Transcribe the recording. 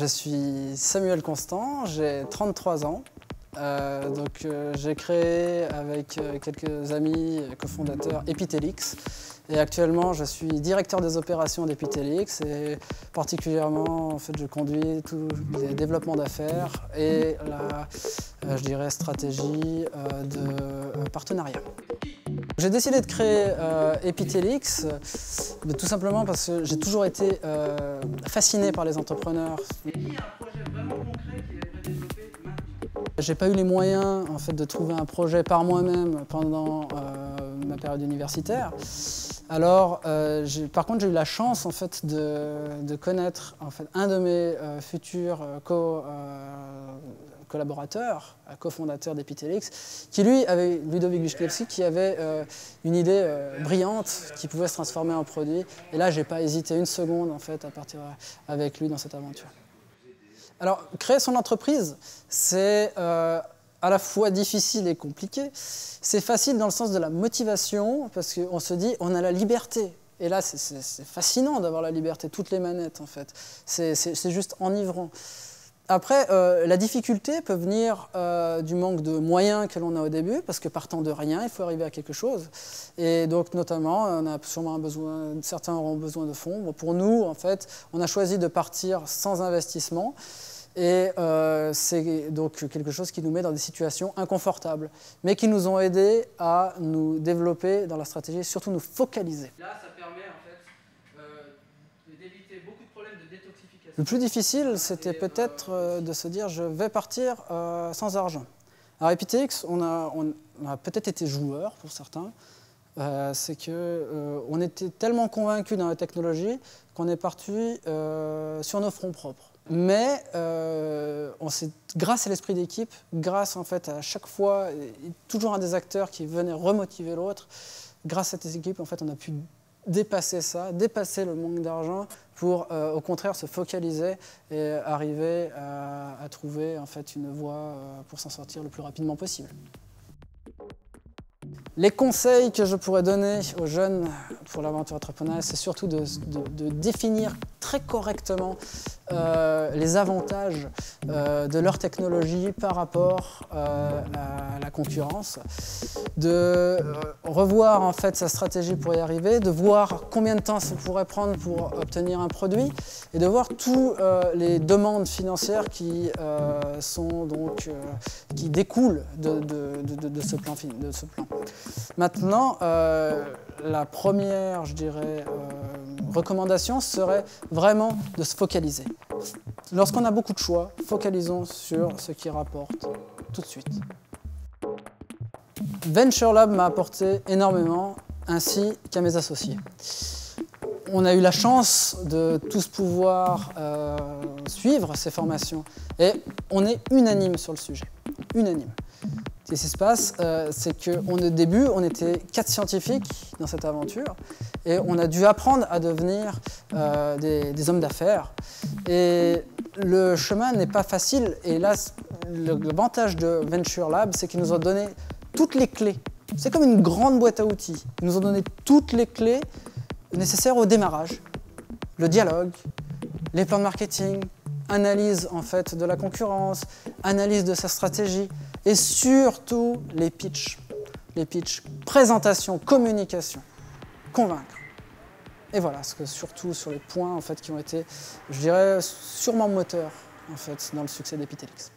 je suis Samuel Constant, j'ai 33 ans. J'ai créé avec quelques amis cofondateurs Epitelix. Et actuellement, je suis directeur des opérations d'Epitelix et particulièrement, en fait, je conduis tous les développements d'affaires et la, je dirais, stratégie de partenariat. J'ai décidé de créer Epitelix tout simplement parce que j'ai toujours été fasciné par les entrepreneurs. Et qui a un projet vraiment concret qu'il aimerait développer maintenant? J'ai pas eu les moyens en fait, de trouver un projet par moi-même pendant ma période universitaire. Alors, par contre, j'ai eu la chance en fait, de connaître en fait, un de mes futurs collaborateurs, cofondateur d'Epitelix, qui lui avait Ludovic Wiśniewski, qui avait une idée brillante qui pouvait se transformer en produit. Et là, j'ai pas hésité une seconde en fait, à partir avec lui dans cette aventure. Alors, créer son entreprise, c'est à la fois difficile et compliqué. C'est facile dans le sens de la motivation, parce qu'on se dit, on a la liberté. Et là, c'est fascinant d'avoir la liberté, toutes les manettes, en fait. C'est juste enivrant. Après, la difficulté peut venir du manque de moyens que l'on a au début, parce que partant de rien, il faut arriver à quelque chose. Et donc, notamment, on a sûrement besoin, certains auront besoin de fonds. Bon, pour nous, en fait, on a choisi de partir sans investissement. Et c'est donc quelque chose qui nous met dans des situations inconfortables, mais qui nous ont aidés à nous développer dans la stratégie et surtout nous focaliser. Là, ça permet en fait d'éviter beaucoup de problèmes de détoxification. Le plus difficile, c'était peut-être de se dire je vais partir sans argent. Alors Epitelix, on a peut-être été joueurs pour certains. C'est qu'on était tellement convaincus dans la technologie qu'on est parti sur nos fronts propres. Mais grâce à l'esprit d'équipe, grâce en fait à chaque fois, toujours un des acteurs qui venait remotiver l'autre, grâce à cette équipe, en fait, on a pu dépasser ça, dépasser le manque d'argent pour au contraire se focaliser et arriver à trouver en fait, une voie pour s'en sortir le plus rapidement possible. Les conseils que je pourrais donner aux jeunes pour l'aventure entrepreneuriale, c'est surtout de définir très correctement les avantages de leur technologie par rapport à la concurrence, de revoir en fait sa stratégie pour y arriver, de voir combien de temps ça pourrait prendre pour obtenir un produit et de voir toutes les demandes financières qui découlent de ce plan. Maintenant, la première, je dirais, recommandation serait vraiment de se focaliser. Lorsqu'on a beaucoup de choix, focalisons sur ce qui rapporte tout de suite. Venture Lab m'a apporté énormément, ainsi qu'à mes associés. On a eu la chance de tous pouvoir suivre ces formations et on est unanime sur le sujet, unanime. Ce qui se passe, c'est qu'au début, on était 4 scientifiques dans cette aventure et on a dû apprendre à devenir des hommes d'affaires. Et le chemin n'est pas facile. Et là, l'avantage de Venture Lab, c'est qu'ils nous ont donné toutes les clés. C'est comme une grande boîte à outils. Ils nous ont donné toutes les clés nécessaires au démarrage. Le dialogue, les plans de marketing, analyse en fait, de la concurrence, analyse de sa stratégie. Et surtout les pitchs, présentation, communication, convaincre. Et voilà, surtout sur les points en fait, qui ont été, je dirais, sûrement moteurs en fait, dans le succès d'Epitelix.